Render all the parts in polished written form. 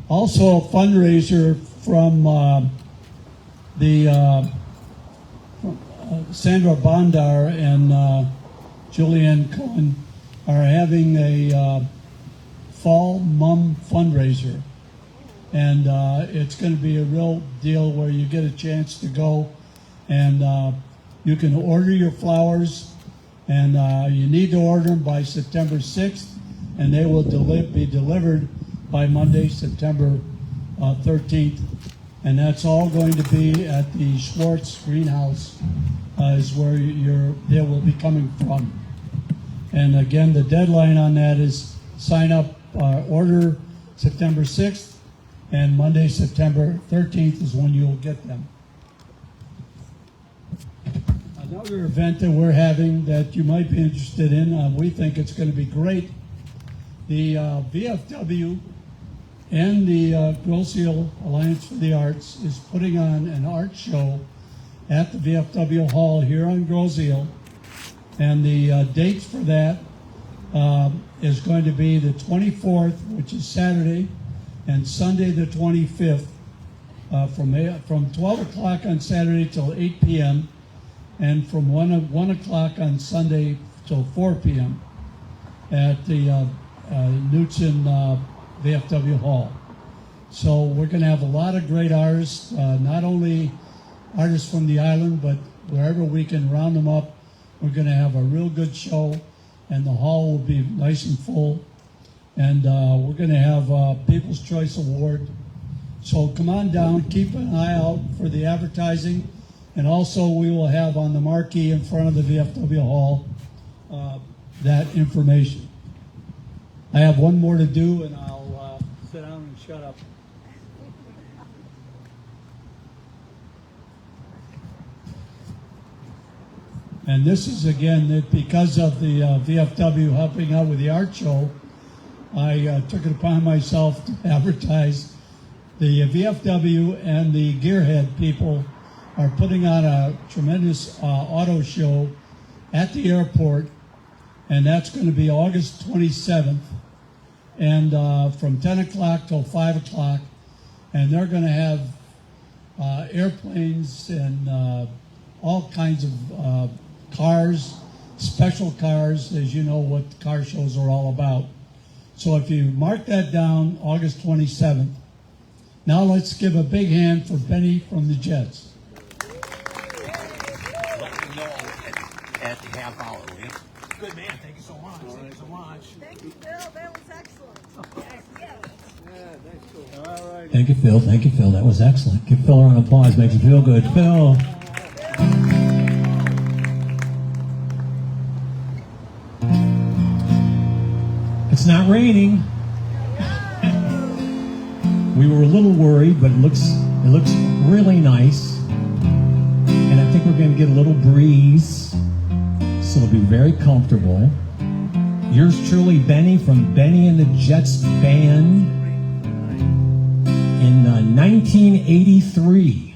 Also a fundraiser from Sandra Bondar and Julianne Cohen are having a fall mum fundraiser. And it's going to be a real deal where you get a chance to go and you can order your flowers, and you need to order them by September 6th, and they will be delivered by Monday, September 13th. And that's all going to be at the Schwartz Greenhouse is where they will be coming from. And again, the deadline on that is sign up, order September 6th, and Monday, September 13th is when you'll get them. Another event that we're having that you might be interested in, we think it's going to be great. The VFW and the Grosse Ile Alliance for the Arts is putting on an art show at the VFW Hall here on Grosse Ile. And the dates for that is going to be the 24th, which is Saturday, and Sunday the 25th, from 12 o'clock on Saturday till 8 p.m., and from 1 o'clock on Sunday till 4 p.m. at the Knutson VFW Hall. So we're going to have a lot of great artists, not only artists from the island, but wherever we can round them up. We're going to have a real good show, and the hall will be nice and full. And we're going to have People's Choice Award. So come on down, keep an eye out for the advertising. And also we will have on the marquee in front of the VFW Hall that information. I have one more to do, and I'll sit down and shut up. And this is, again, that because of the VFW helping out with the art show, I took it upon myself to advertise. The VFW and the Gearhead people are putting on a tremendous auto show at the airport, and that's going to be August 27th, and from 10 o'clock till 5 o'clock, and they're going to have airplanes and all kinds of cars, special cars, as you know what car shows are all about. So if you mark that down, August 27th. Now let's give a big hand for Benny from the Jets. Let me know at the half hour, will you? Good man, thank you so much. Thank you so much. Thank you, Phil. That was excellent. Yes, yes. Yeah, thanks, Phil. All right. Thank you, Phil. Thank you, Phil. That was excellent. Give Phil a round of applause. Makes you feel good. Phil. It's not raining. We were a little worried, but it looks really nice. And I think we're going to get a little breeze, so it'll be very comfortable. Yours truly, Benny, from Benny and the Jets Band in 1983.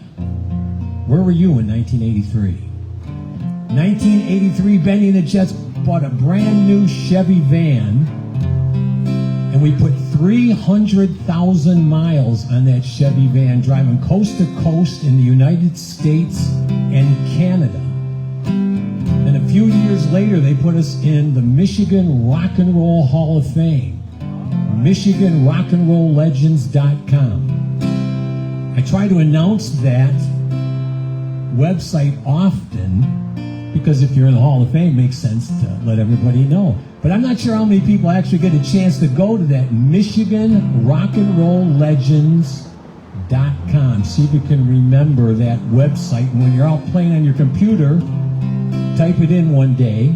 Where were you in 1983? 1983, Benny and the Jets bought a brand new Chevy van, and we put 300,000 miles on that Chevy van, driving coast to coast in the United States and Canada. And a few years later, they put us in the Michigan Rock and Roll Hall of Fame, MichiganRockandRollLegends.com. I try to announce that website often because if you're in the Hall of Fame, it makes sense to let everybody know. But I'm not sure how many people actually get a chance to go to that MichiganRockandRollLegends.com. See if you can remember that website. And when you're out playing on your computer, type it in one day.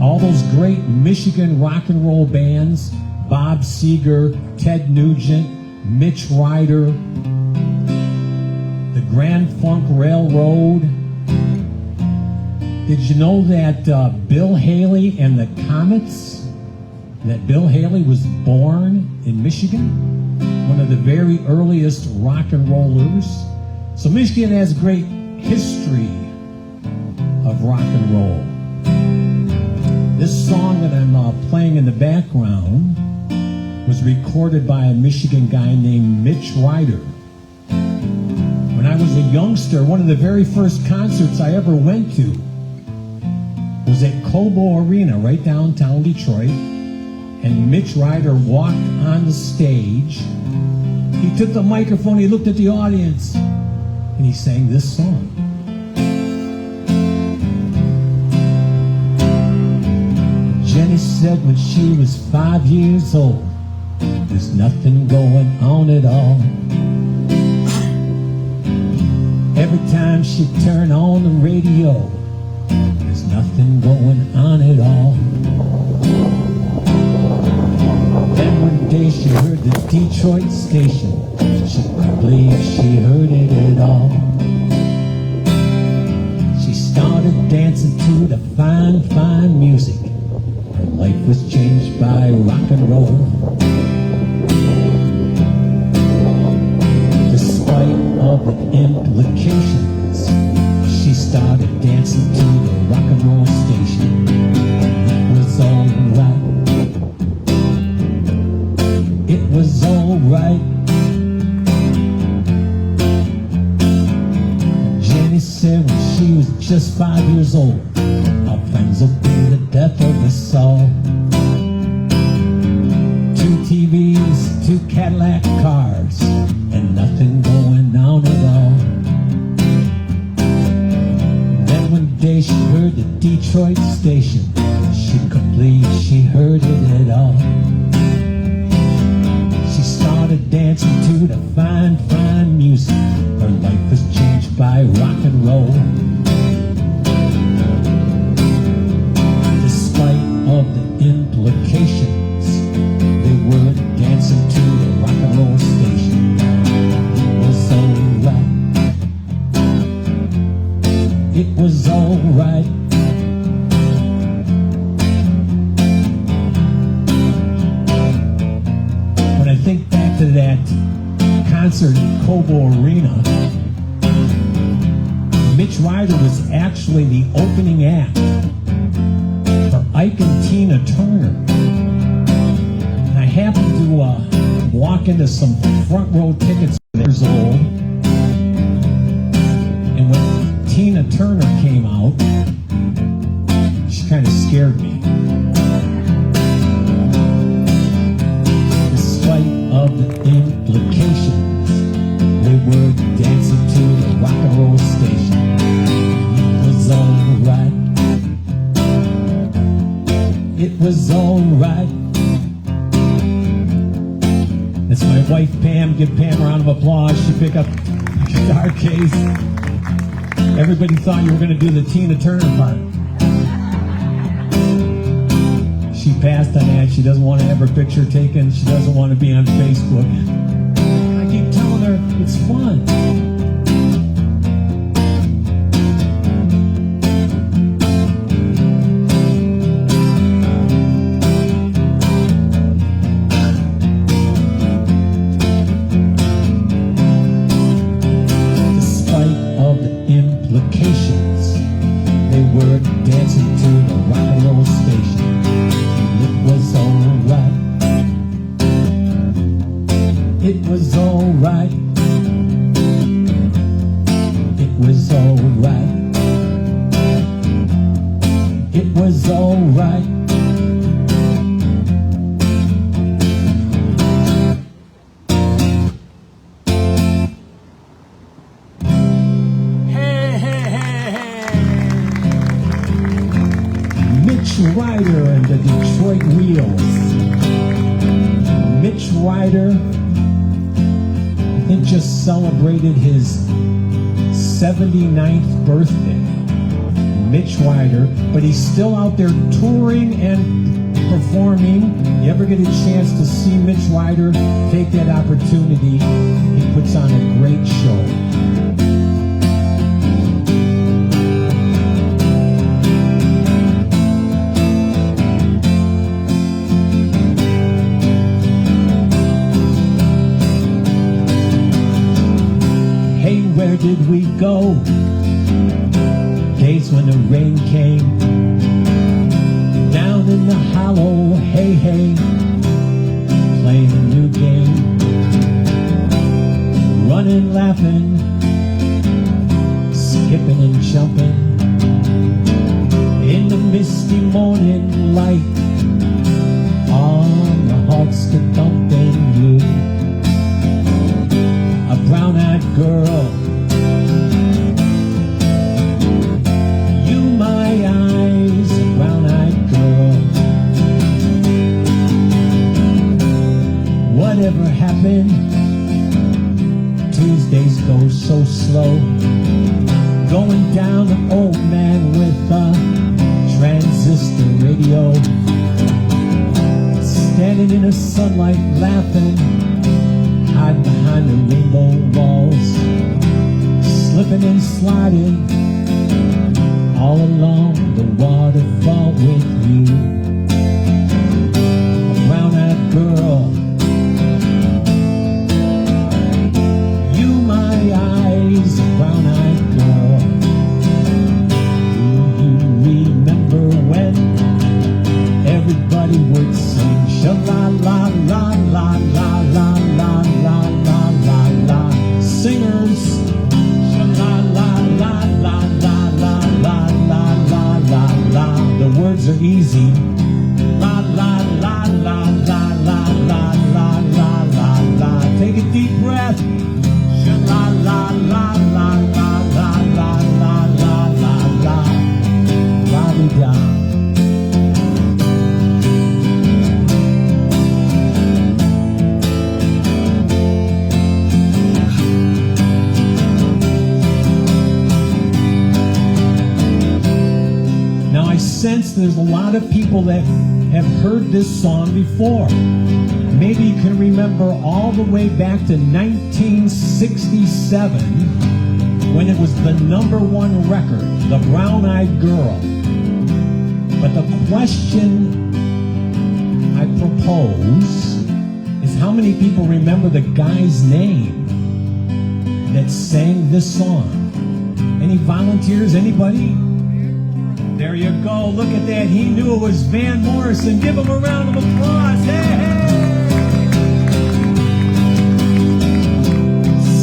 All those great Michigan rock and roll bands, Bob Seger, Ted Nugent, Mitch Ryder, the Grand Funk Railroad. Did you know that Bill Haley and the Comets, that Bill Haley was born in Michigan? One of the very earliest rock and rollers. So Michigan has great history of rock and roll. This song that I'm playing in the background was recorded by a Michigan guy named Mitch Ryder. When I was a youngster, one of the very first concerts I ever went to was at Cobo Arena right downtown Detroit. And Mitch Ryder walked on the stage. He took the microphone, he looked at the audience, and he sang this song. Jenny said when she was 5 years old, there's nothing going on at all. Every time she turned on the radio, there's nothing going on at all. Then one day she heard the Detroit station. She couldn't believe she heard it at all. She started dancing to the fine, fine music. Her life was changed by rock and roll. Despite all the implications, she started dancing to the rock and roll station. It was alright. It was alright. Jenny said when she was just 5 years old, our friends will be the death of us all. 2 TVs, 2 Cadillac cars, and nothing going on at all. Then one day she heard the Detroit station. She couldn't believe she heard it at all. She started dancing to the fine, fine music. Her life was changed by rock and roll. Despite all the implications, they were dancing to the rock and roll station. It was alright. It was alright. When I think back to that concert at Cobo Arena, Mitch Ryder was actually the opening act for Ike and Tina Turner. And I happened to walk into some front row tickets when I was old. And when Tina Turner came out, she kind of scared me. Despite of the implications, they were dancing to the rock and roll station. It was alright. It was alright. That's my wife Pam. Give Pam a round of applause. She picked up the guitar case. Everybody thought you were going to do the Tina Turner part. She passed on that. She doesn't want to have her picture taken. She doesn't want to be on Facebook. I keep telling her it's fun. Despite all the implications, they were dancing to the rock and roll station. It was alright. It was alright. It was alright. It was alright. Mitch Ryder and the Detroit Wheels. Mitch Ryder, I think, just celebrated his 79th birthday. Mitch Ryder, but he's still out there touring and performing. You ever get a chance to see Mitch Ryder, take that opportunity. He puts on a great show. Where did we go? Days when the rain came down in the hollow, hey, hey, playing shining light on the hearts that don't bend you. A brown-eyed girl, you my eyes, a brown-eyed girl. Whatever happened? Tuesdays go so slow. Going down an old man with a transistor radio, standing in the sunlight laughing, hiding behind the rainbow walls, slipping and sliding all along the waterfall with you. A brown-eyed girl, you my eyes, a brown-eyed girl. Do you remember when everybody would sing sha-la-la-la-la-la-la-la-la-la-la-la? Singers, sha-la-la-la-la-la-la-la-la-la-la. The words are easy. La-la-la-la-la-la-la-la-la-la-la. Take a deep breath. Sha-la-la-la-la-la-la-la-la-la-la. La-di-da. Now I sense there's a lot of people that have heard this song before. Maybe you can remember all the way back to 1967 when it was the #1 record, The Brown-Eyed Girl. But the question I propose is how many people remember the guy's name that sang this song? Any volunteers? Anybody? There you go. Look at that. He knew it was Van Morrison. Give him a round of applause. Hey, hey.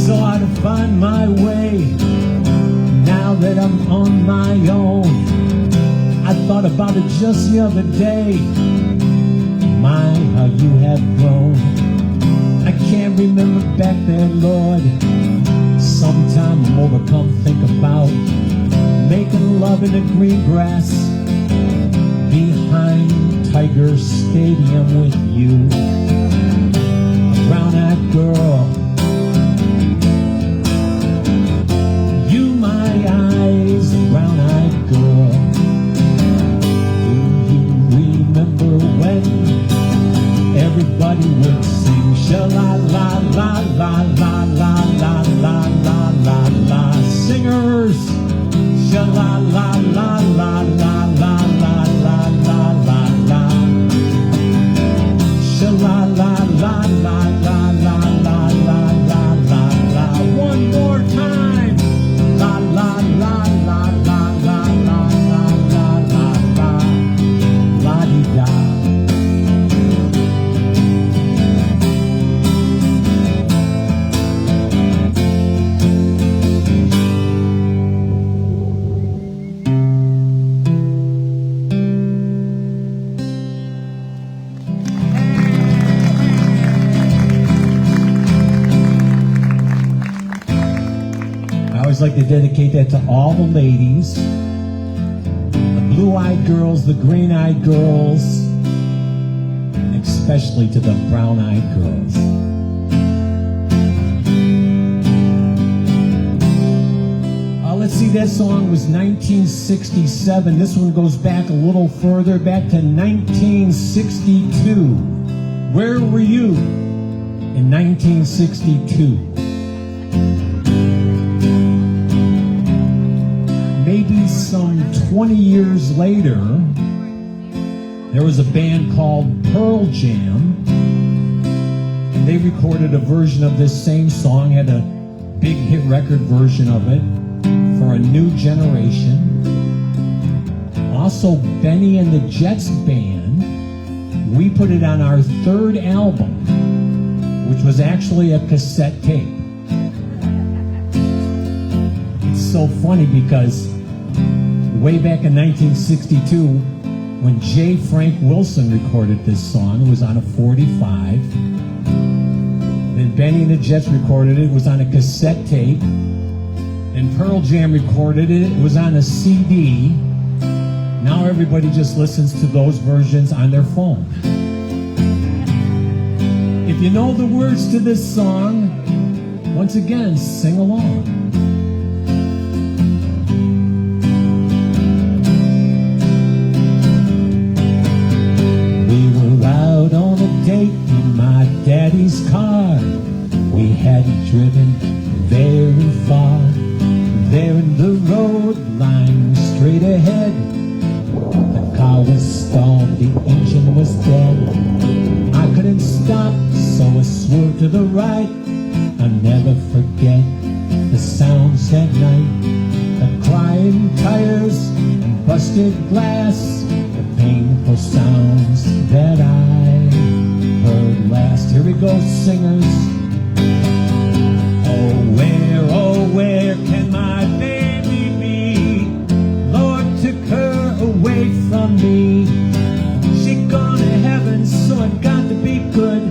So I to find my way now that I'm on my own. I thought about it just the other day. My, how you have grown. I can't remember back there, Lord. Sometime I'm overcome, think about making love in the green grass behind Tiger Stadium with you. A brown-eyed girl, you my eyes, a brown-eyed girl. Do you remember when everybody would sing sha-la-la-la-la-la-la-la-la-la-la? Singers, sha-la-la-la-la-la-la-la-la-la-la. Sha-la-la-la-la-la-la-la-la-la-la. One more time. La-la-la-la-la-la-la-la-la-la. La-di-da. I always like to dedicate that to all the ladies, the blue-eyed girls, the green-eyed girls, especially to the brown-eyed girls. Let's see, that song was 1967. This one goes back a little further, back to 1962. Where were you in 1962? Maybe some 20 years later, there was a band called Pearl Jam, and they recorded a version of this same song, had a big hit record version of it for a new generation. Also, Benny and the Jets Band, we put it on our third album, which was actually a cassette tape. It's so funny because way back in 1962, when J. Frank Wilson recorded this song. It was on a 45. Then Benny and the Jets recorded it. It was on a cassette tape. And Pearl Jam recorded it. It was on a CD. Now everybody just listens to those versions on their phone. If you know the words to this song, once again, sing along. We were out on a date in my daddy's car. We hadn't driven very far. There in the road, lying straight ahead, the car was stalled, the engine was dead. I couldn't stop, so I swerved to the right. I'll never forget the sounds at night, the crying tires and busted glass, the painful sounds that I heard last. Here we go, singers. Oh, where can my baby be? Lord took her away from me. She gone to heaven, so I've got to be good,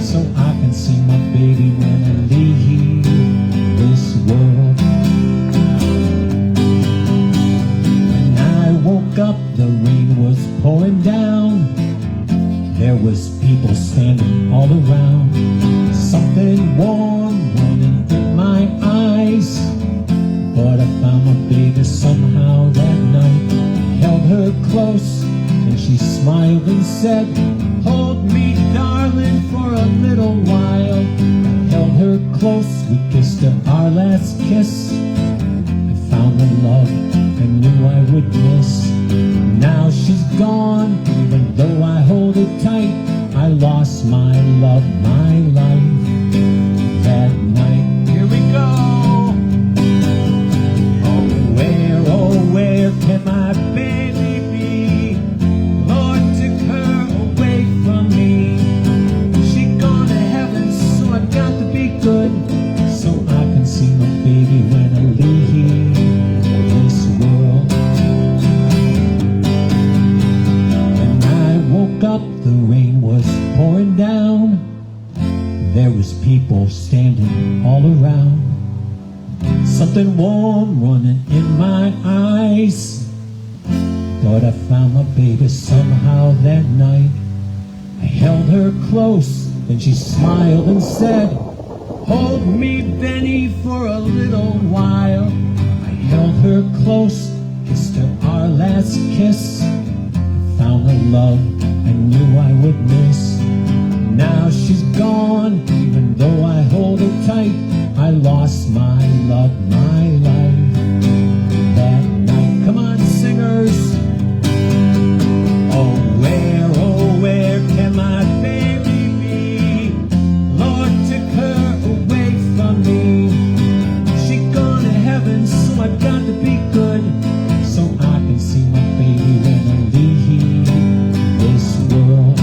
so I can see my baby when I leave this world. When I woke up, the rain was pouring down. There was people standing all around. Something warm running in my eyes. But I found my baby somehow that night. Held her close and she smiled and said, hold me, darling, for a little while. I held her close, we kissed her our last kiss. I found the love I knew I would miss. Now she's gone, even though I hold her tight. I lost my love, my life that night. Here we go. Oh, where can my baby be? Lord took her away from me. She gone to heaven, so I've got to be good, so I can see my baby when I leave this world. When I woke up, the rain was pouring down. There was people standing all around. Something warm running in my eyes. Thought I found my baby somehow that night. I held her close, then she smiled and said, hold me, Benny, for a little while. I held her close, kissed her our last kiss. I found the love I knew I would miss. Now she's gone, even though I hold her tight. I lost my love, my life that night. Come on, singers. Oh, where can my baby be? Lord took her away from me. She gone to heaven, so I've got to be good, so I can see my baby when I leave this world.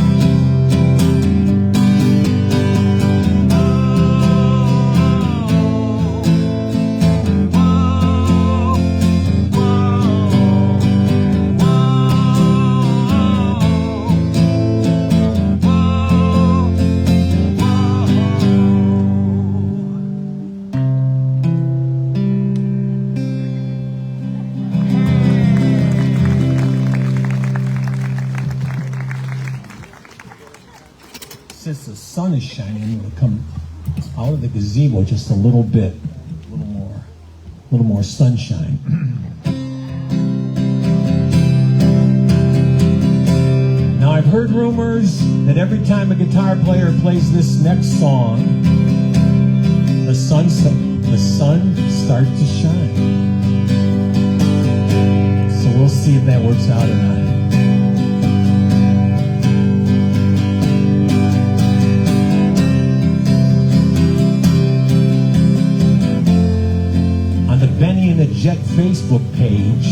Since the sun is shining, we'll come out of the gazebo just a little bit, a little more sunshine. Now I've heard rumors that every time a guitar player plays this next song, the sun starts to shine. So we'll see if that works out or not. Benny and the Jet Facebook page,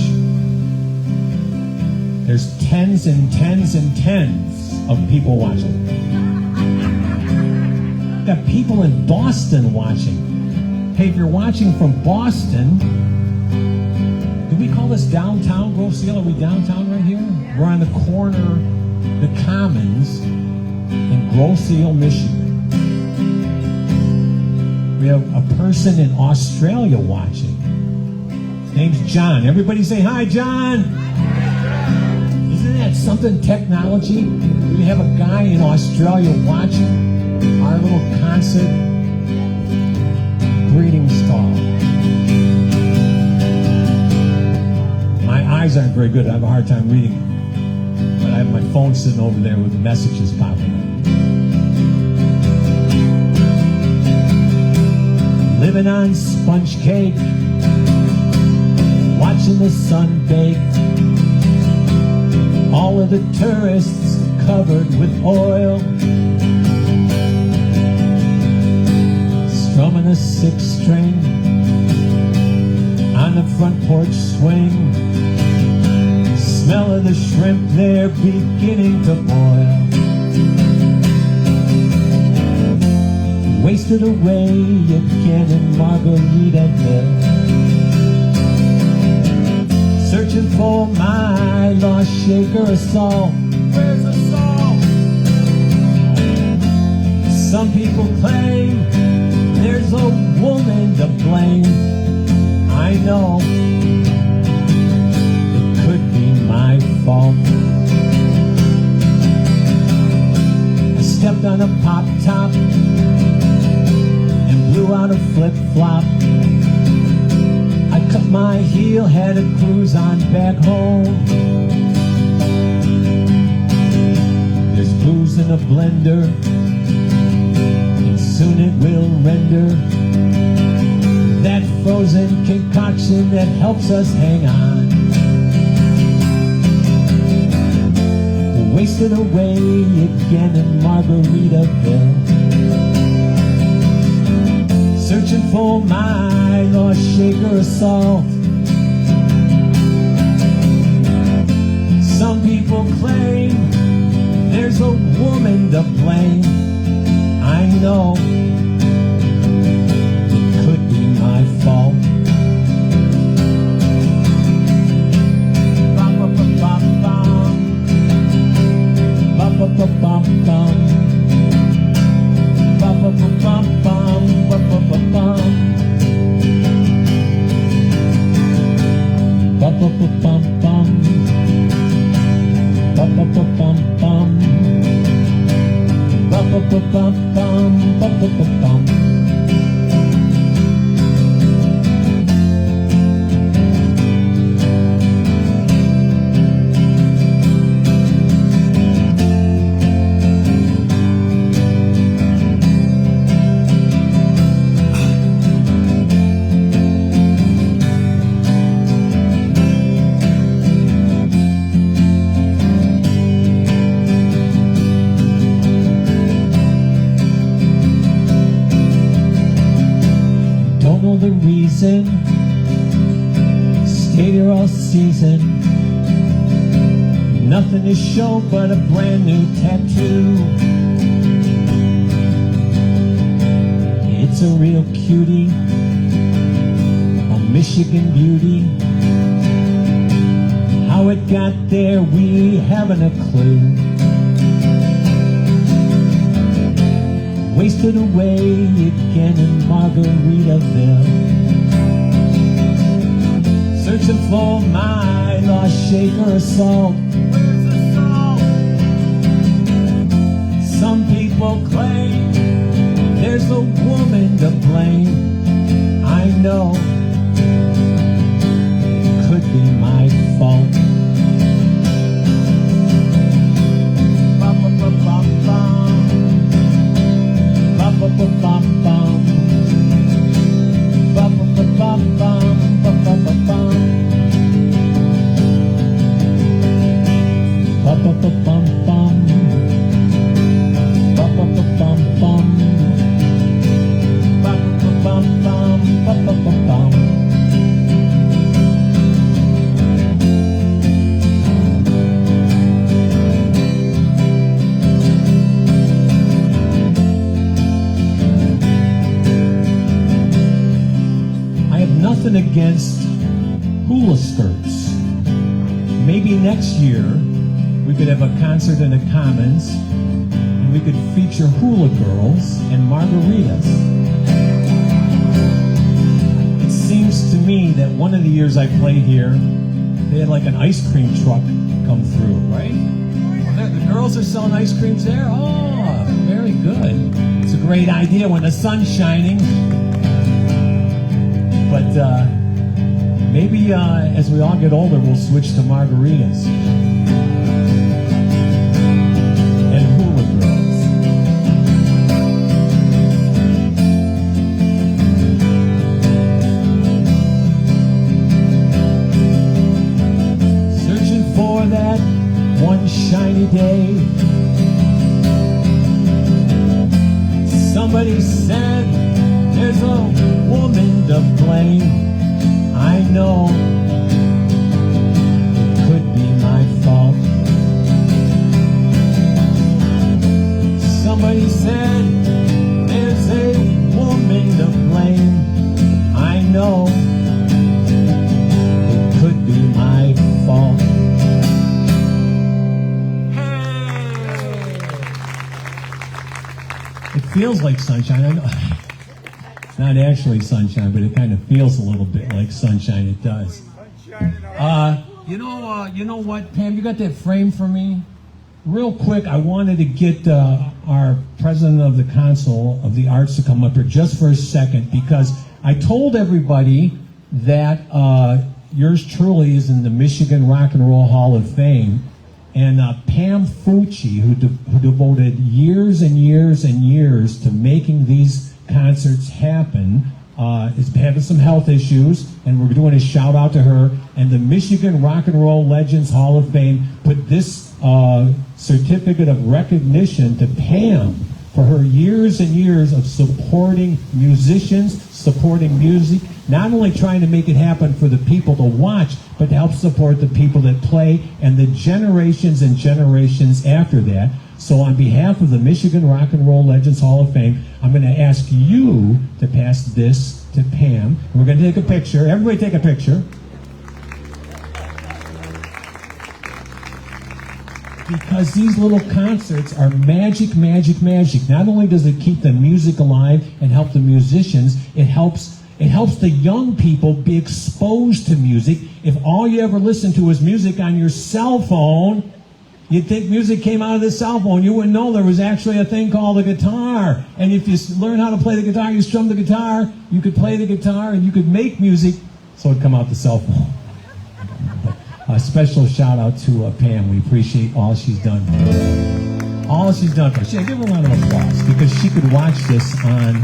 there's tens and tens and tens of people watching. Got people in Boston watching. Hey, if you're watching from Boston, do we call this downtown Grosse Ile? Are we downtown right here? We're on the corner, the Commons, in Grosse Ile, Michigan. We have a person in Australia watching. His name's John. Everybody say hi, John. Isn't that something, technology? We have a guy in Australia watching our little concert. Greetings to all. My eyes aren't very good. I have a hard time reading. But I have my phone sitting over there with the messages popping up. Living on sponge cake, watching the sun bake. All of the tourists covered with oil, strumming a six-string on the front porch swing. Smell of the shrimp, they're beginning to boil. Wasted away again in Margaritaville, searching for my lost shaker of salt. Where's the salt? Some people claim there's a woman to blame. I know it could be my fault. I stepped on a pop top, blew out a flip-flop. I cut my heel, had a cruise on back home. There's booze in a blender, and soon it will render that frozen concoction that helps us hang on. Wasted away again in Margaritaville, searching for my lost shaker of salt. Some people claim there's a woman to blame. I know it could be my fault. Ba-ba-ba-bum-bum. Ba-ba-ba-bum-bum. Ba-ba-ba-bum-bum. Ba-ba-ba-bum. Ba-ba-ba-bum-bum. Ba-ba-ba-bum-bum. Ba-ba-ba-bum-bum. Ba-ba-ba-bum. The reason, stayed here all season. Nothing to show but a brand new tattoo. It's a real cutie, a Michigan beauty. How it got there, we haven't a clue. Wasted away again in Margaritaville, searching for my lost shaker of salt. Where's the salt? Some people claim there's a woman to blame. I know it could be my fault. Ba-ba-ba-bum-bum. Ba-ba-ba-bum-bum. Ba-ba-ba-bum-bum. Ba-ba-ba-bum. Ba-ba-ba-bum-bum. Ba-ba-ba-bum-bum. Ba-ba-ba-bum-bum. Ba-ba-ba-bum. Nothing against hula skirts. Maybe next year we could have a concert in the Commons, and we could feature hula girls and margaritas. It seems to me that one of the years I played here, they had like an ice cream truck come through, right? The girls are selling ice creams there? Oh, very good. It's a great idea when the sun's shining. But maybe as we all get older, we'll switch to margaritas and hula girls. Searching for that one shiny day. Somebody said there's a woman to blame. I know it could be my fault. Somebody said there's a woman to blame. I know it could be my fault. It feels like sunshine. I know. It's not actually sunshine, but it kind of feels a little bit like sunshine. It does. You know what, Pam? You got that frame for me? Real quick, I wanted to get our president of the Council of the Arts to come up here just for a second, because I told everybody that yours truly is in the Michigan Rock and Roll Hall of Fame. And Pam Fucci, who devoted years and years and years to making these concerts happen, is having some health issues, and we're doing a shout out to her. And the Michigan Rock and Roll Legends Hall of Fame put this certificate of recognition to Pam for her years and years of supporting musicians, supporting music, not only trying to make it happen for the people to watch, but to help support the people that play and the generations and generations after that. So on behalf of the Michigan Rock and Roll Legends Hall of Fame, I'm going to ask you to pass this to Pam. We're going to take a picture. Everybody take a picture. Because these little concerts are magic, magic, magic. Not only does it keep the music alive and help the musicians, it helps the young people be exposed to music. If all you ever listen to is music on your cell phone, you'd think music came out of the cell phone. You wouldn't know there was actually a thing called a guitar. And if you learn how to play the guitar, you strum the guitar, you could play the guitar, and you could make music so it'd come out the cell phone. A special shout out to Pam. We appreciate all she's done. All she's done for us. Yeah, give her a round of applause, because she could watch this on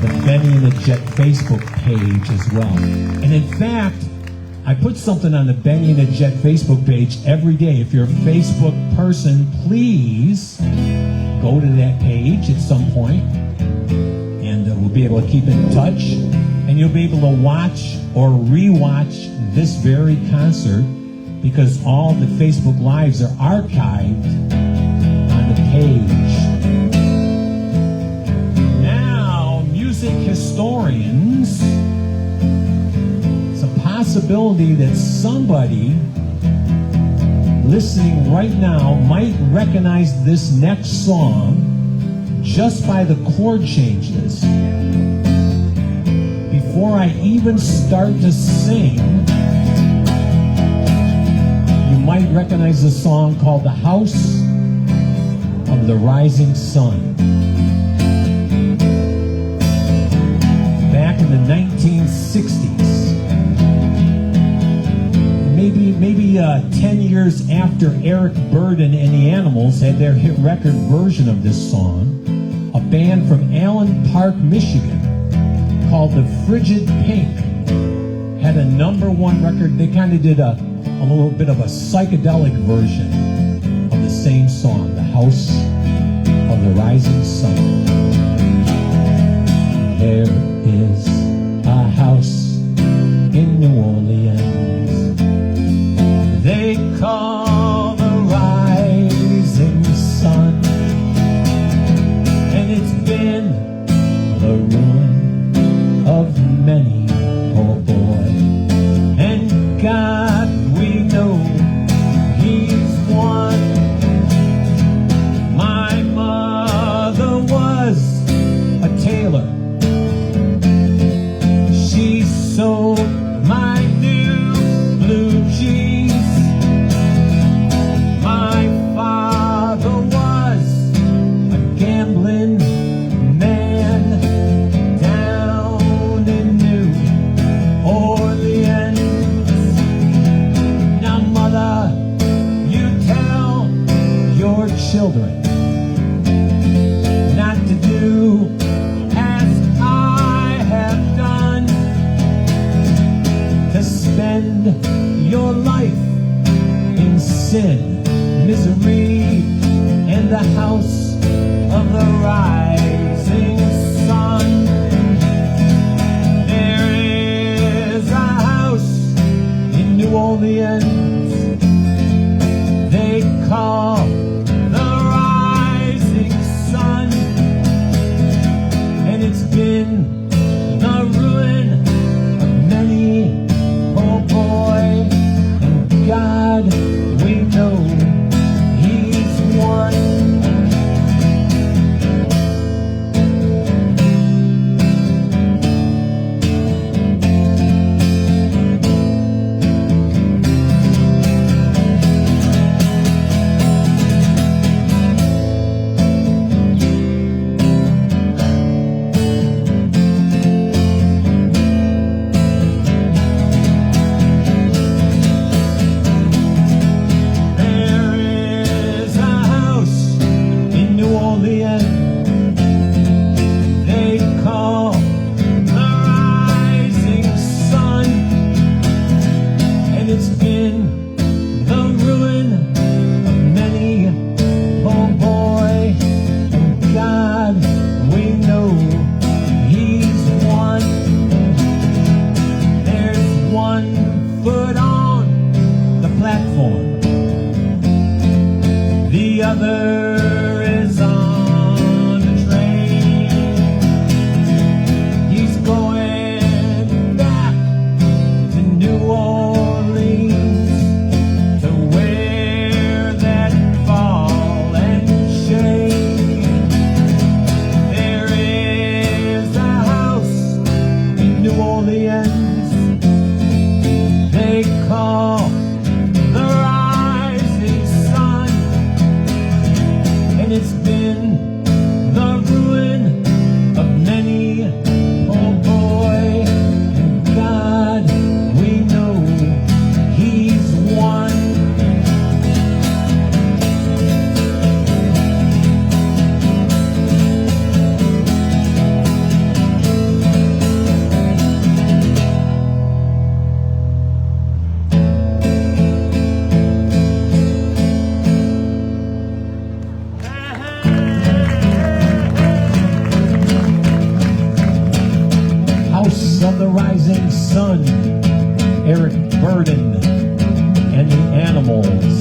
the Benny and the Jet Facebook page as well. And in fact, I put something on the Benny and the Jet Facebook page every day. If you're a Facebook person, please go to that page at some point, and we'll be able to keep in touch. And you'll be able to watch or re-watch this very concert, because all the Facebook Lives are archived on the page. Now, music historians, it's a possibility that somebody listening right now might recognize this next song just by the chord changes. Before I even start to sing, might recognize a song called The House of the Rising Sun. Back in the 1960s, maybe 10 years after Eric Burdon and the Animals had their hit record version of this song, a band from Allen Park, Michigan, called the Frigid Pink had a #1 record. They kind of did a little bit of a psychedelic version of the same song, The House of the Rising Sun. There is a house in New Orleans they call the Rising Sun, and it's been the ruin of many poor boy, and God, we know He's one voice of the rising sun, Eric Burden and the Animals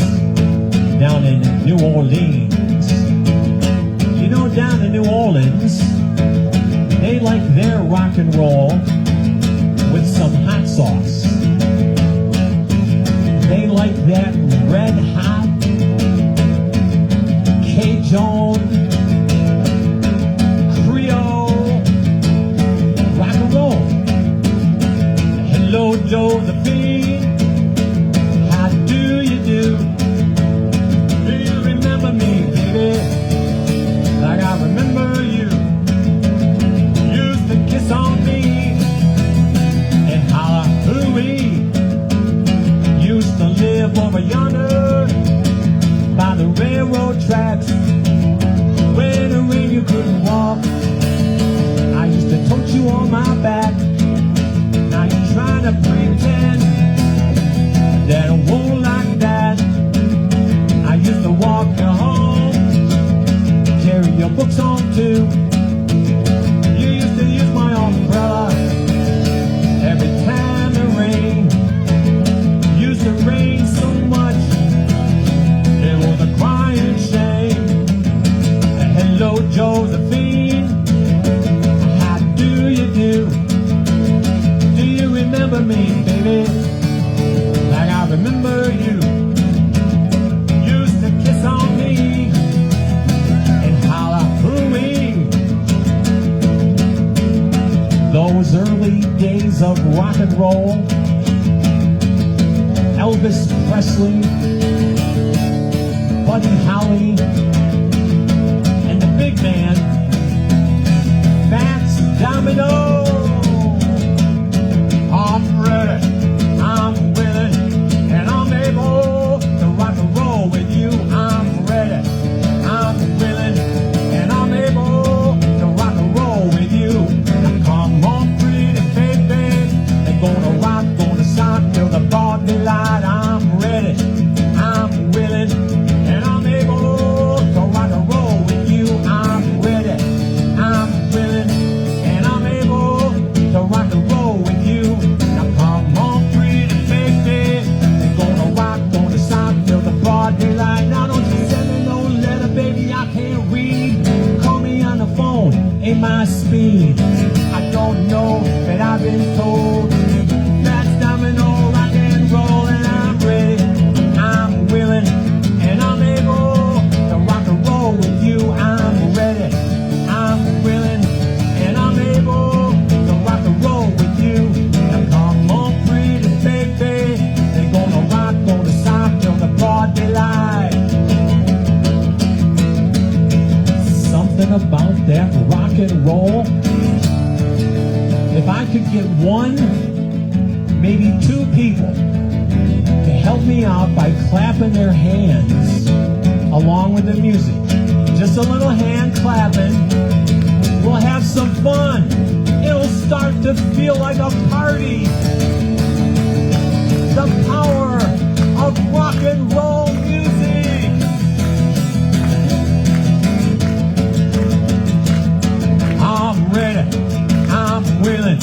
down in New Orleans. You know, down in New Orleans, they like their rock and roll with some hot sauce. They like that red hot Cajun Creole rock and roll. Hello, Josephine, how do you do? Do you remember me, baby? Like I remember you. Used to kiss on me and holler, hooey. Used to live over yonder by the railroad tracks. When it rained you couldn't walk, I used to tote you on my back. Now you're trying to pretend that it won't like that. I used to walk you home, carry your books on too. You used to use my umbrella every time it rained. Used to rain so much, it was a crying shame. Hello, Josephine, how do you do? Do you remember me, baby? Like I remember you. Used to kiss on me and holler, hooey. Those early days of rock and roll, Elvis Presley, Buddy Holly, and the big man, Fats Domino. I'm ready, I'm willing, and I'm able to rock and roll with you. I'm ready, I'm willing, and I'm able to rock and roll with you. Now come on, pretty baby, they're gonna rock, gonna sock till the broad daylight. I'm ready, I'm willing, and I'm able to rock and roll with you. I'm ready, I'm willing, and I'm able to rock and roll with you. Now come on, pretty baby, they're gonna rock, gonna sock till the broad daylight. Now don't you send me no letter, baby, I can't read. Call me on the phone, ain't my speed. I don't know, but I've been told that's domino, rock and roll, and I'm ready, I'm willing, and I'm able to rock and roll with you. I'm ready, I'm willing, and I'm able to rock and roll with you. Now come on, pretty baby, they're gonna rock, gonna sock till the broad daylight. Something about that rock and roll. If I could get one, maybe two people to help me out by clapping their hands along with the music, just a little hand clapping, we'll have some fun. It'll start to feel like a party. The power of rock and roll music. I'm ready, I'm willing,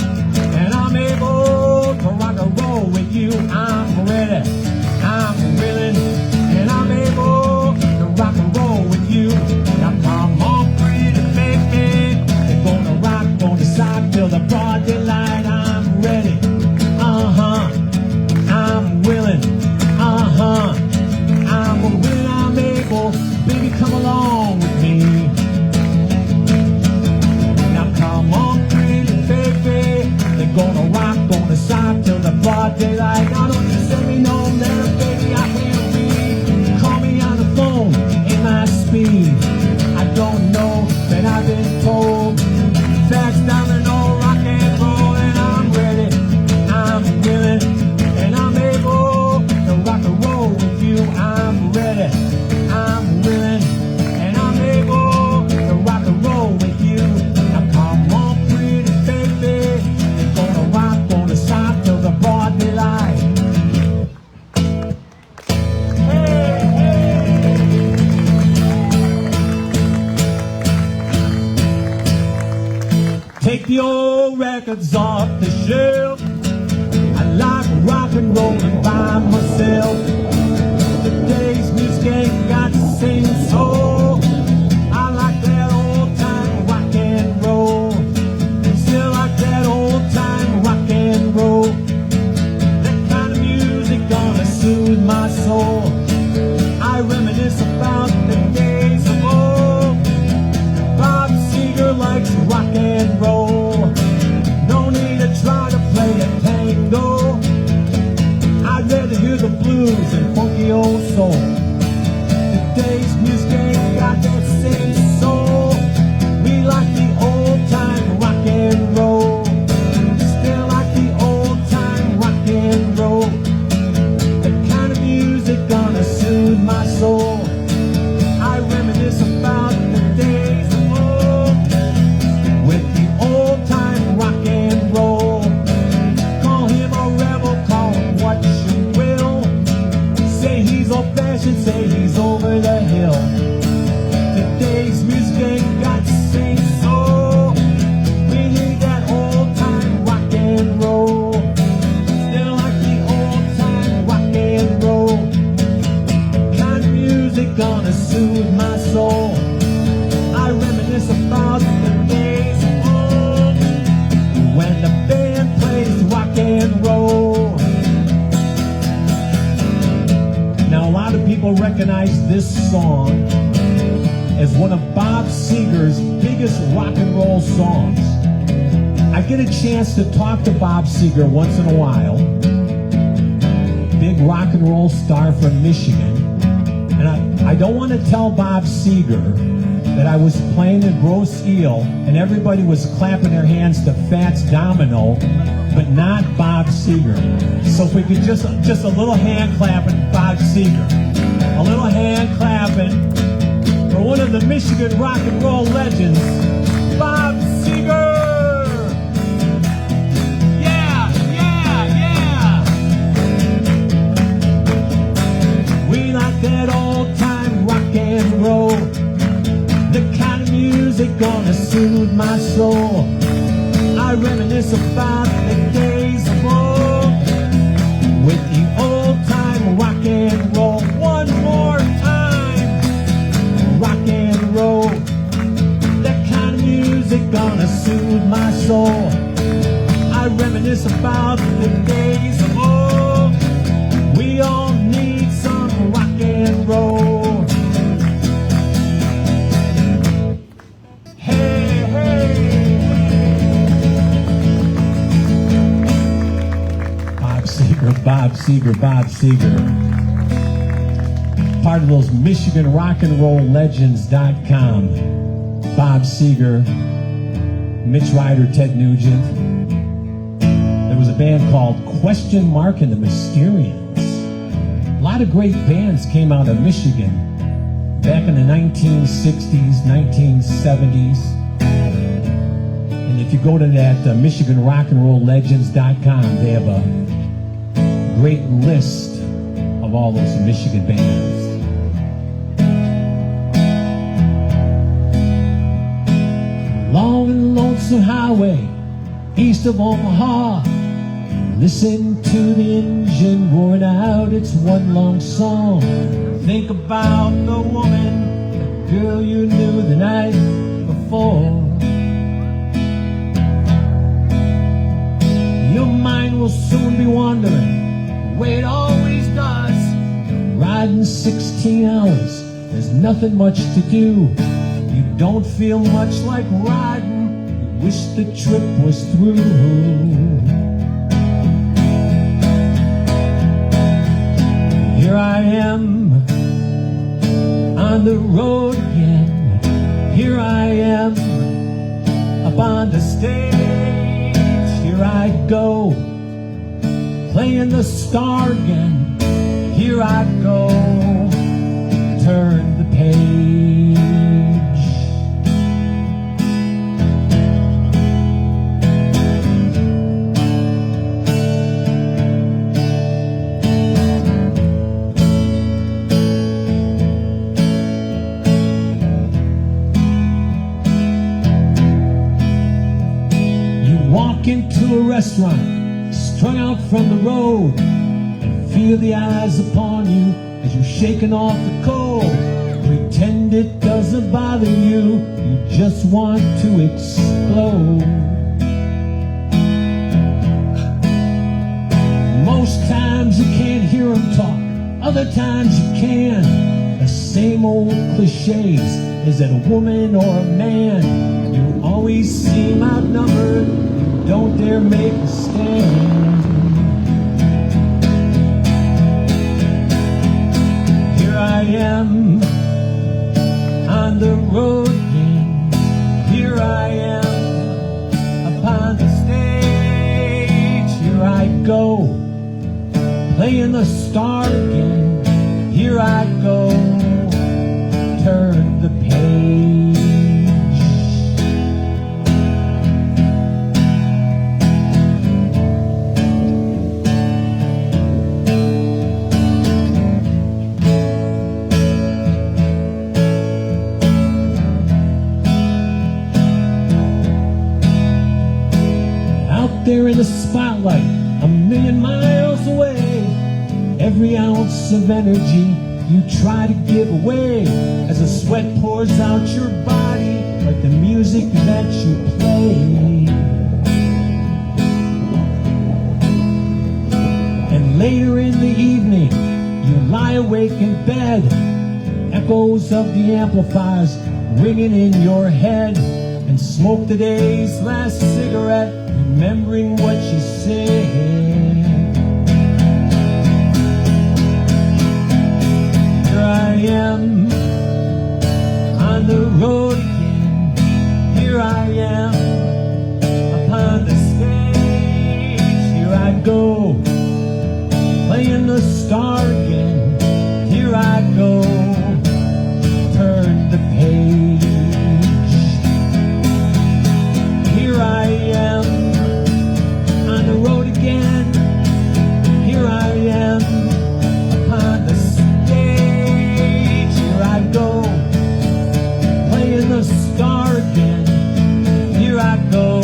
and I'm able to rock and roll with you. I'm ready, I'm willing, and I'm able to rock and roll with you. Now come on, pretty baby, they're gonna rock, gonna sock till the broad daylight. I'm ready, Take the old records off the shelf. I like rock and rollin' by myself. Today's music ain't got the same soul. I like that old time rock and roll. Still like that old time rock and roll. That kind of music gonna soothe my soul. I reminisce about the days of old. Bob Seger likes rock and roll. No need to try to play a tango. I'd rather hear the blues and funky old soul. Today's music ain't got that same soul. We like the old time rock and roll. Still like the old time rock and roll. The kind of music gonna soothe my soul. I reminisce about the days of old with the old time rock and roll. Call him a rebel, call him what you will. Say he's old fashioned, say he's over the hill. Today's music ain't got the same soul. We need that old time rock and roll. Still like the old time rock and roll. Kind of music gonna soothe my soul. I reminisce about the days of old when the band plays rock and roll. Now a lot of people recognize this song as one of Bob Seger's biggest rock and roll songs. I get a chance to talk to Bob Seger once in a while. Big rock and roll star from Michigan. And I don't want to tell Bob Seger that I was playing in Grosse Ile and everybody was clapping their hands to Fats Domino, but not Bob Seger. So if we could just a little hand clapping, Bob Seger. A little hand clapping for one of the Michigan rock and roll legends, Bob Seger. Yeah, yeah, yeah. We like that old time rock and roll. The kind of music gonna soothe my soul. I reminisce about the days of old with the old time rock and roll. One more time, rock and roll. That kind of music gonna soothe my soul. I reminisce about the days of old. We all need some rock and roll. Bob Seger, Bob Seger. Part of those Michigan Rock and Roll Legends.com. Bob Seger, Mitch Ryder, Ted Nugent. There was a band called Question Mark and the Mysterians. A lot of great bands came out of Michigan back in the 1960s, 1970s. And if you go to that Michigan Rock and Roll Legends.com, they have a great list of all those Michigan bands. Long and lonesome highway east of Omaha. Listen to the engine roaring out its one long song. Think about the woman, the girl you knew the night before. Your mind will soon be wandering the way it always does. Riding 16 hours, there's nothing much to do. You don't feel much like riding, you wish the trip was through. Here I am on the road again. Here I am up on the stage. Here I go, playing the star again. Here I go, turn the page. walk into a restaurant, strung out from the road, and feel the eyes upon you as you're shaking off the cold. Pretend it doesn't bother you, you just want to explode. Most times you can't hear them talk, other times you can. The same old cliches, is it a woman or a man? You always seem outnumbered, you don't dare make a stand. Here I am, on the road again. Here I am, upon the stage. Here I go, playing the star again. Here I go, turn the page. Out there in the spotlight, a million miles away, every ounce of energy you try to give away as the sweat pours out your body like the music that you play. And later in the evening, you lie awake in bed, echoes of the amplifiers ringing in your head, and smoke the day's last cigarette, remembering what you said. I am on the road again. Here I am upon the stage. Here I go, playing the star again. Here I go, turn the page. Here I am on the road again. Here I am upon the stage. I go, playing the star again. Here I go,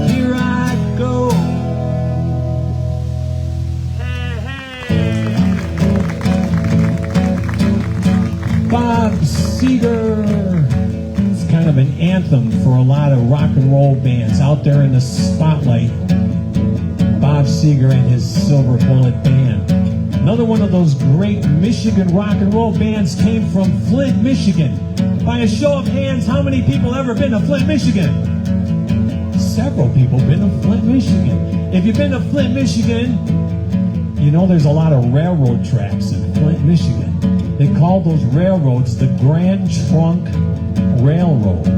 here I go. Hey, hey. Bob Seger. It's kind of an anthem for a lot of rock and roll bands out there in the spotlight. Bob Seger and his Silver Bullet Band. Another one of those great Michigan rock and roll bands came from Flint, Michigan. By a show of hands, how many people ever been to Flint, Michigan? Several people been to Flint, Michigan. If you've been to Flint, Michigan, you know there's a lot of railroad tracks in Flint, Michigan. They call those railroads the Grand Trunk Railroad.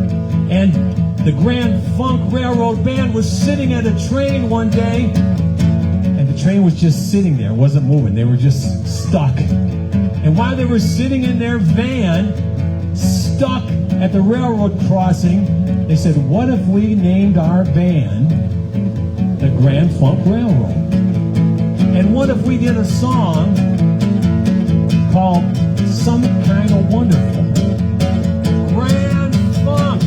And the Grand Funk Railroad Band was sitting at a train one day. The train was just sitting there, wasn't moving. They were just stuck. And while they were sitting in their van, stuck at the railroad crossing, they said, what if we named our band the Grand Funk Railroad? And what if we did a song called Some Kind of Wonderful? Grand Funk.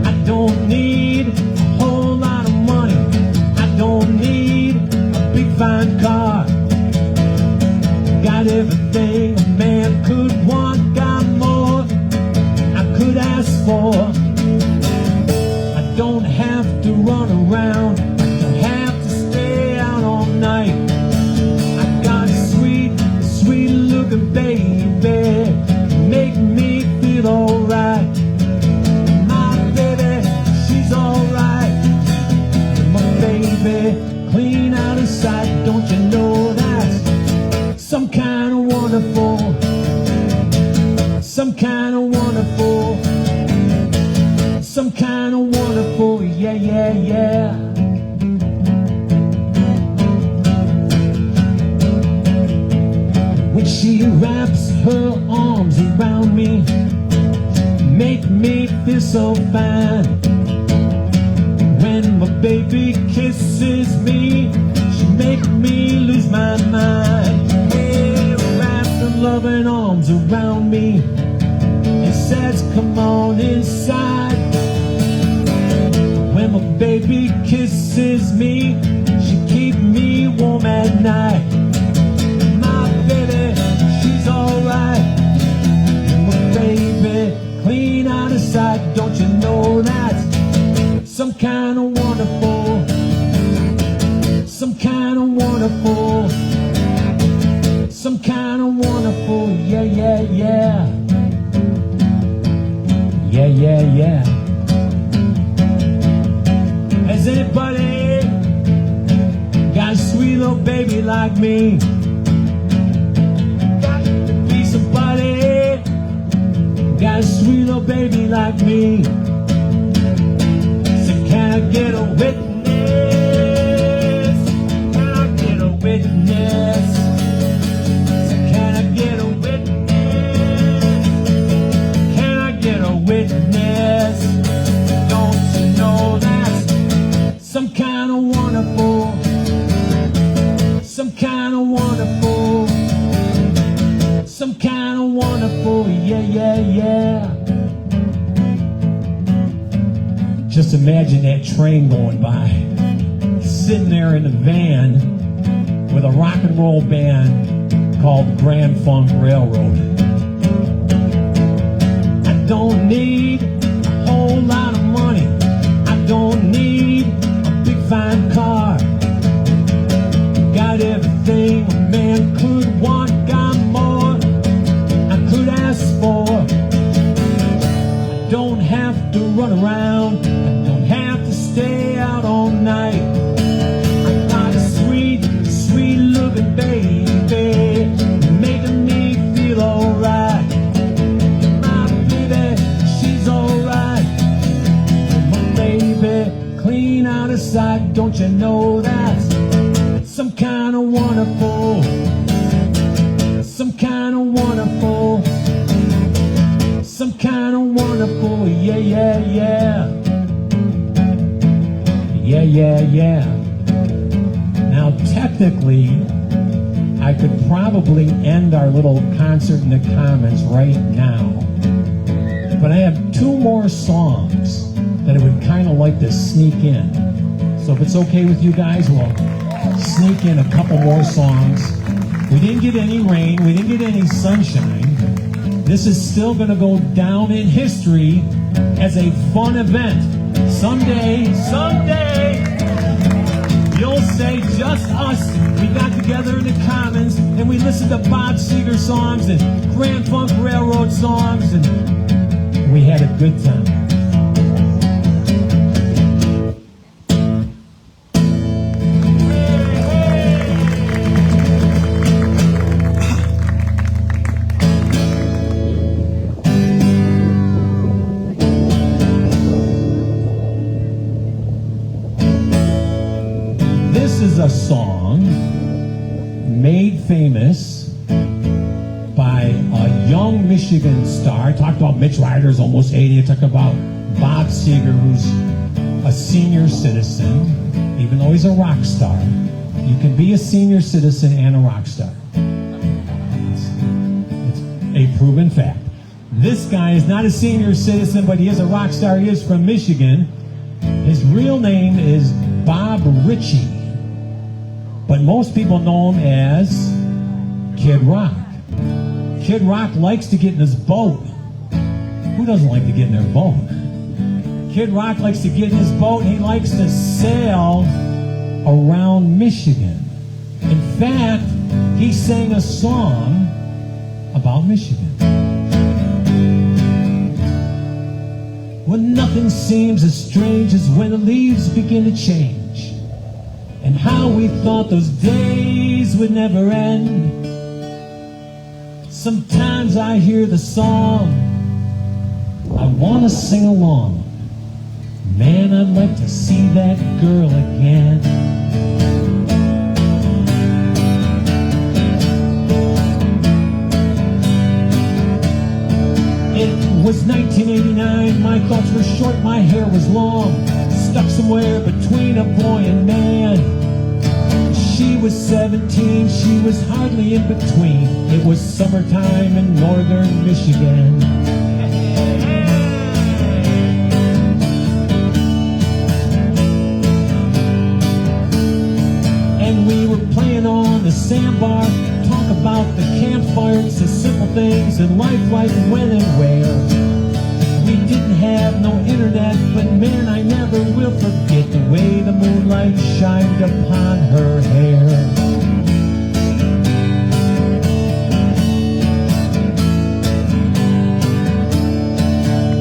I don't need a whole lot of money. I don't need big fine car. Got everything a man could want. Got more I could ask for. I don't have to run around. I don't have to stay out all night. I got a sweet, sweet looking baby, make me feel alright. My baby, she's alright. My baby, clean out of sight, don't you know that's some kind of wonderful, some kind of wonderful, some kind of wonderful, yeah, yeah, yeah. When she wraps her arms around me, make me feel so fine. When my baby kisses me, she make me lose my mind. Hey, wraps her loving arms around me and says, come on inside. baby kisses me. She keep me warm at night. My baby, she's alright. My baby, clean out of sight. Don't you know that? Some kind of wonderful. Some kind of wonderful. Some kind of wonderful. Yeah, yeah, yeah. Yeah, yeah, yeah. Has anybody got a sweet little baby like me? Got to be somebody got a sweet little baby like me. So can I get a witness? Can I get a witness? So can I get a witness? Can I get a witness? Don't you know that's some kind of wonderful? Some kind of wonderful. Some kind of wonderful. Yeah, yeah, yeah. Just imagine that train going by, sitting there in the van with a rock and roll band called Grand Funk Railroad. I don't need a whole lot of money. I don't need a big fine car. Got everything a man could want, got more I could ask for. I don't have to run around, I don't have to stay out all night. I got a sweet, sweet looking baby, making me feel alright. My baby, she's alright. My baby, clean out of sight. Don't you know that's some kind of wonderful? Some kind of wonderful. Some kind of wonderful. Yeah, yeah, yeah. Yeah, yeah, yeah. Now, technically, I could probably end our little concert in the Commons right now. But I have two more songs that I would kind of like to sneak in. So if it's okay with you guys, we'll sneak in a couple more songs. We didn't get any rain. We didn't get any sunshine. This is still going to go down in history as a fun event. Someday, you'll say just us. We got together in the Commons and we listened to Bob Seger songs and Grand Funk Railroad songs and we had a good time. This is a song made famous by a young Michigan star. I talked about Mitch Ryder's almost 80. I talked about Bob Seger, who's a senior citizen, even though he's a rock star. You can be a senior citizen and a rock star. It's a proven fact. This guy is not a senior citizen, but he is a rock star. He is from Michigan. His real name is Bob Ritchie, but most people know him as Kid Rock. Kid Rock likes to get in his boat. Who doesn't like to get in their boat? Kid Rock likes to get in his boat and he likes to sail around Michigan. In fact, he sang a song about Michigan. When nothing seems as strange as when the leaves begin to change, and how we thought those days would never end. Sometimes I hear the song, I want to sing along. Man, I'd like to see that girl again. It was 1989, my thoughts were short, my hair was long, stuck somewhere between a boy and man. She was 17, she was hardly in between. It was summertime in northern Michigan. things in life like when and where. We didn't have no internet, but man, I never will forget the way the moonlight shined upon her hair.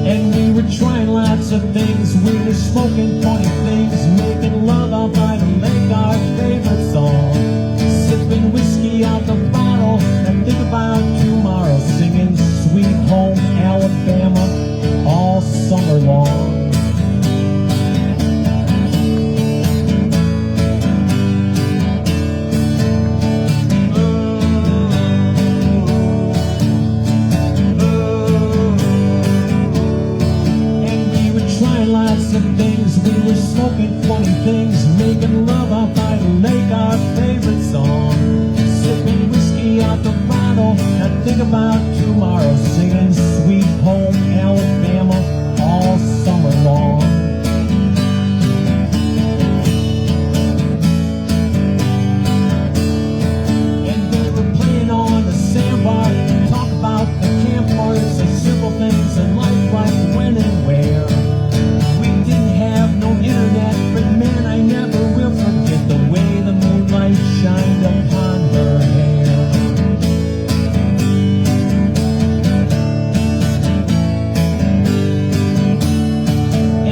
And we were trying lots of things, we were smoking funny things, making love out by the lake, our favorite song. Sipping whiskey out the bottle and think about tomorrow, singing Sweet Home Alabama all summer long. And we were trying lots of things, we were smoking funny things, making love out by the lake, our favorite song. Sipping whiskey out the bottle and think about tomorrow, singing Sweet Home Alabama all summer long. And we were playing on the sandbar, talk about the campfires and simple things in life like when and where. We didn't have no internet, but man, I never will forget the way the moonlight shined upon her hair.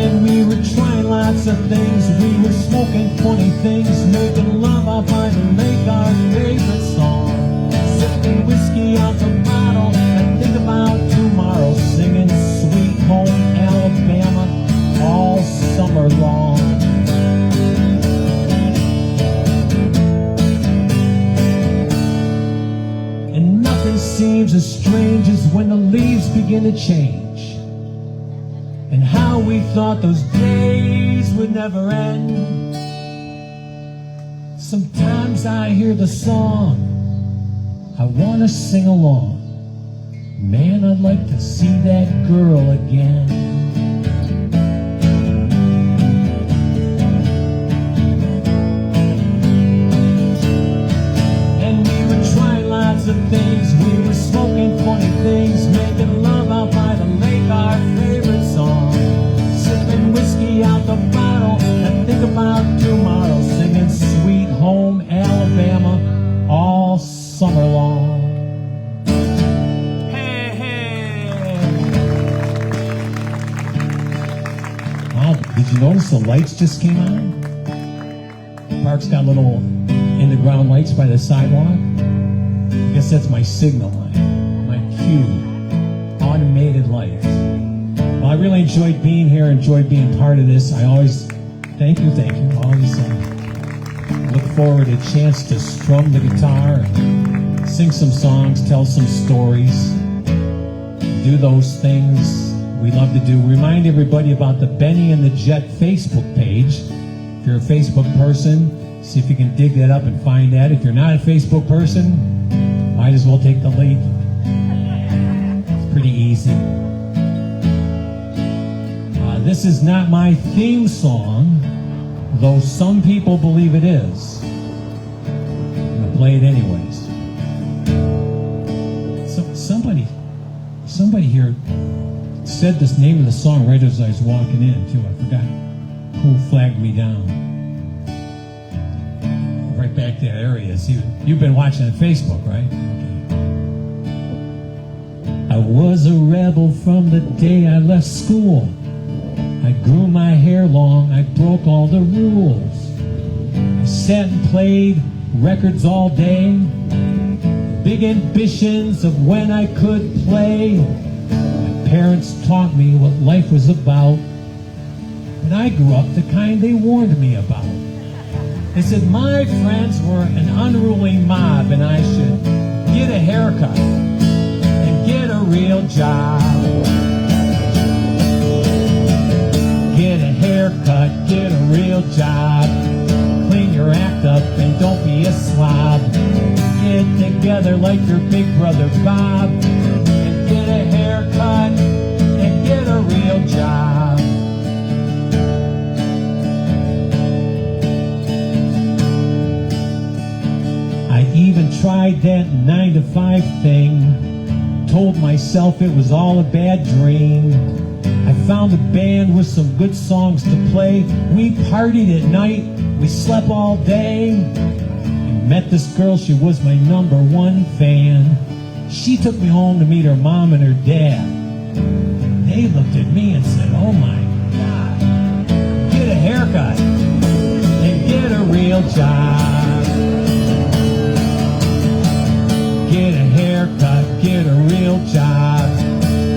And we were trying lots of things, we were smoking funny things, making love out by the lake, our favorite song. Sipping whiskey out the bottle and think about tomorrow, singing Sweet Home Alabama all summer long. And nothing seems as strange as when the leaves begin to change, and how we thought those days would never end. Sometimes I hear the song, I want to sing along. Man, I'd like to see that girl again. And we were trying lots of things, we were smoking funny things, making love out by the lake, our favorite song. Sipping whiskey out the bottle and think about tomorrow, singing Sweet Home Alabama all summer long. Hey, hey. Wow, did you notice the lights just came on? The park's got little in-the-ground lights by the sidewalk. I guess that's my signal line, my cue, automated lights. Well, I really enjoyed being here, enjoyed being part of this. I always, thank you, always look forward to a chance to strum the guitar and sing some songs, tell some stories, do those things we love to do. Remind everybody about the Benny and the Jet Facebook page. If you're a Facebook person, see if you can dig that up and find that. If you're not a Facebook person, might as well take the lead. It's pretty easy. This is not my theme song, though some people believe it is. I'm going to play it anyways. Somebody here said this name of the song right as I was walking in, too. I forgot who flagged me down. Right back there, there he is. You've been watching on Facebook, right? Okay. I was a rebel from the day I left school. I grew my hair long, I broke all the rules. I sat and played records all day, big ambitions of when I could play. My parents taught me what life was about, but I grew up the kind they warned me about. They said my friends were an unruly mob and I should get a haircut and get a real job. Get a haircut, get a real job. Clean your act up and don't be a slob. Get together like your big brother Bob and get a haircut and get a real job. I even tried that 9-to-5 thing, told myself it was all a bad dream. I found a band with some good songs to play. We partied at night, we slept all day. I met this girl, she was my #1 fan. She took me home to meet her mom and her dad. They looked at me and said, oh my God, get a haircut and get a real job. Get a haircut, get a real job.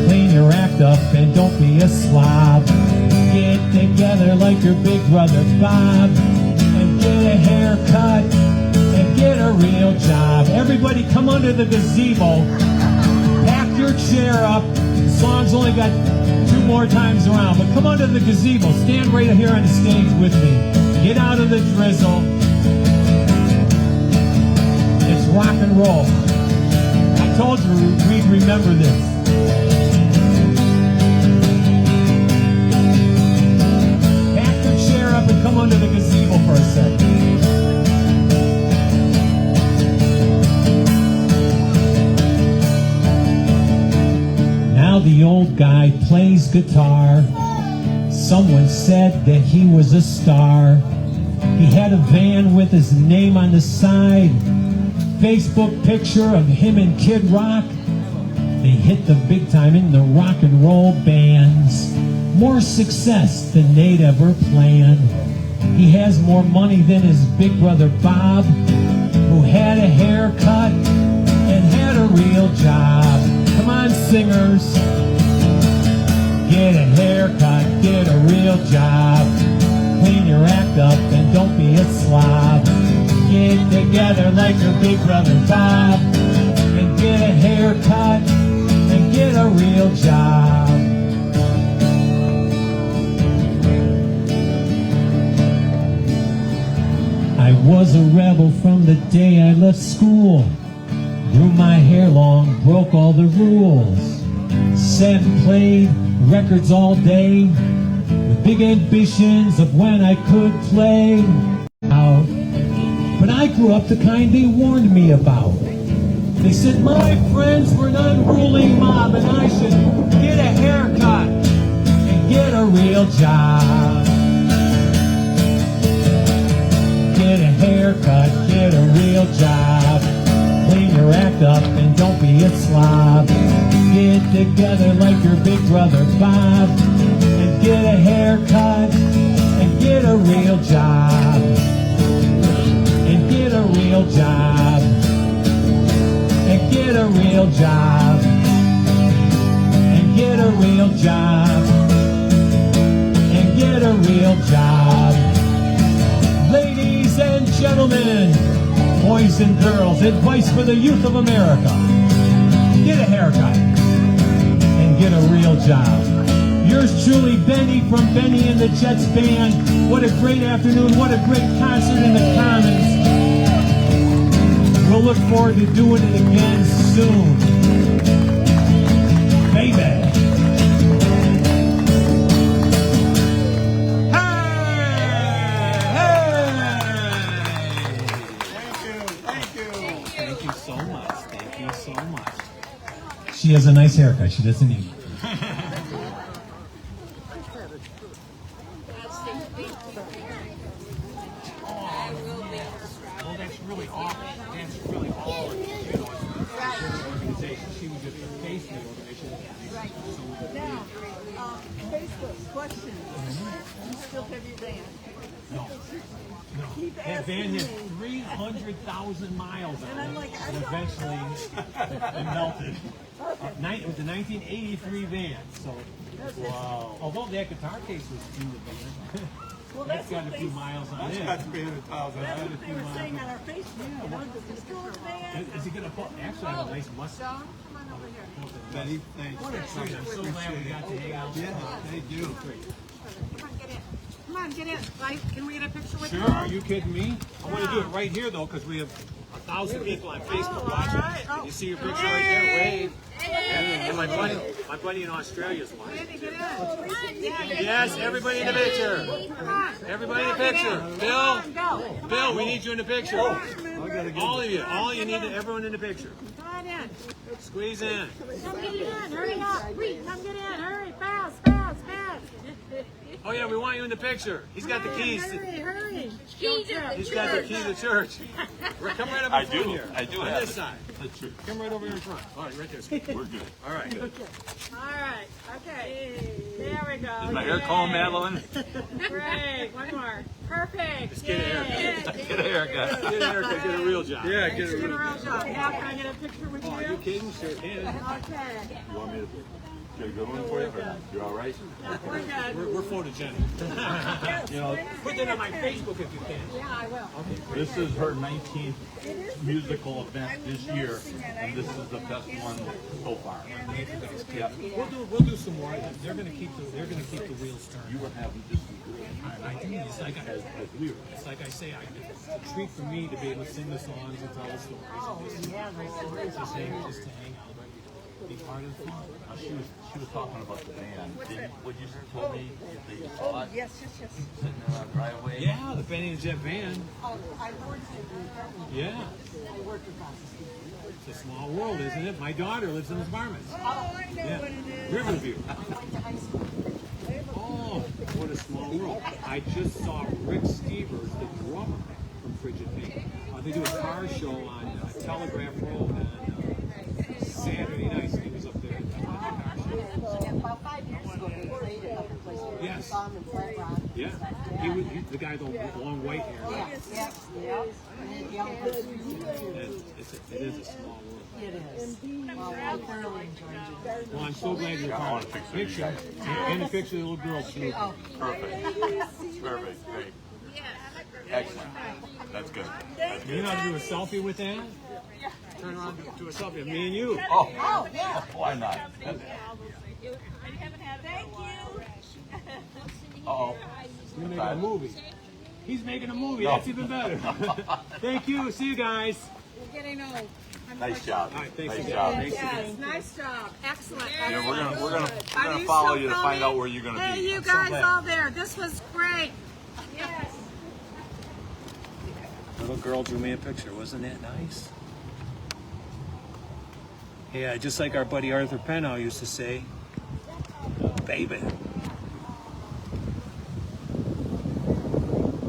Clean your act up and don't be a slob. Get together like your big brother Bob and get a haircut and get a real job. Everybody come under the gazebo. Pack your chair up. The song's only got 2 more times around, but come under the gazebo. Stand right here on the stage with me. Get out of the drizzle. It's rock and roll. I told you we'd remember this. Pack your chair up and come under the gazebo for a second. Now the old guy plays guitar. Someone said that he was a star. He had a van with his name on the side. Facebook picture of him and Kid Rock. They hit the big time in the rock and roll bands. More success than they'd ever planned. He has more money than his big brother Bob, who had a haircut and had a real job. Come on, singers. Get a haircut, get a real job. Clean your act up and don't be a slob. Get together like your big brother Bob and get a haircut and get a real job. I was a rebel from the day I left school. Grew my hair long, broke all the rules. Sat and played records all day with big ambitions of when I could play out. But I grew up the kind they warned me about. They said my friends were an unruly mob and I should get a haircut and get a real job. Get a haircut, get a real job. Clean your act up and don't be a slob. Get together like your big brother Bob and get a haircut and get a real job. And get a real job. And get a real job. And get a real job. And get a real job. Ladies and gentlemen, boys and girls, advice for the youth of America. Get a haircut and get a real job. Yours truly, Benny from Benny and the Jets Band. What a great afternoon. What a great concert in the Commons. We'll look forward to doing it again soon. Baby. She has a nice haircut. She doesn't need it. Well, that's really awful. That's really all. You know, it's an organization. She was just a face of the organization. Now, Facebook question. You still have your van? No. Keep That asking van had me. 300,000 miles on And I'm it. like, I And don't eventually it melted. It was a 1983 van. So, wow. Although that guitar case was in the van, Well, that's got a what few they- miles on it. That's what they were saying on our Facebook. You know, does this go in the van? Is he going to put, actually have a nice mustache? Come on over here. Betty, thanks. What a treat. I'm so glad we got to hang out. Yeah, they do. Come on, get in. Come on, get in. Right? Can we get a picture with Sure, you? are you kidding me? I want to do it right here though, because we have 1,000 people on Facebook watching. right. Oh. You see your picture right there? Wave. And my buddy in Australia is watching. Andy, get in. Yes, everybody in the picture. Come on. Everybody in the picture. Bill, Go. Bill, we need you in the picture. Come on, All of you, everyone in the picture. Come on in. Squeeze in. Come get in. Hurry up. Come get in. Hurry. Fast, fast, fast. Oh yeah, we want you in the picture. He's got the keys. Hurry. He's got the key to the church. Come right up in front here. I do on have this it. side. That's true. Come right over here in front. All right, right there. We're good. All right. All right. Okay. There we go. Is my hair calm, Madeline? Great. One more. Perfect. Let's get a haircut. Get a haircut. Get a haircut. Get a real job. Yeah, get Get a it. real job. Now, can I get a picture with Are you you? kidding? Sure can. Okay. You want me to get a good one for you? Or you're all right? We're good. We're photogenic. You know, Put that on my Facebook if you can. Yeah, I will. this is her 19th musical event this year, and this is the best one so far. Yeah. We'll do some more. They're gonna keep the wheels turning. You were having just as I do. It's like it's like I say, it's a treat for me to be able to sing the songs and tell the stories. And just hang out, be part of the fun. she was talking about the band. What you told me that you saw it Yes. sitting there on the driveway. Yeah, the Benny and Jet band. Oh, I worked in Yeah, I worked across the street. it's a small world, isn't it? My daughter lives in apartments. Oh, I know what it is. Riverview. I went to high school. Oh, what a small world. I just saw Rick Stevers, the drummer from Frigid Pink. They do a car show on Telegraph Road on Saturday nights. He was up there at the car show. About 5 years ago, they played a couple places. Yes. Saw him in Flat Rock. Yeah, the guy with the long white hair. Yeah. And then young person. It is a small world. It is. Well, I thoroughly enjoyed it. Well, I'm so glad you're I part want of a it. picture of you guys. And a picture of the little girl too. Oh, Perfect. Perfect. Great. Excellent. That's good. You know how to do a selfie with that? Turn around, do a selfie of me and you. Oh, yeah. Why not? thank you. Uh-oh. You're making a movie. He's making a movie. That's even better. Thank you. See you guys. We're getting old. Nice job. All right, thanks Nice again. job. Yes, nice job. Excellent. Yeah, we're gonna Are you follow still you to find filming? out where you're gonna Hey, be. you I'm so guys glad. all there. This was great. Yes. Little girl drew me a picture. Wasn't that nice? Yeah, just like our buddy Arthur Pennow used to say, baby.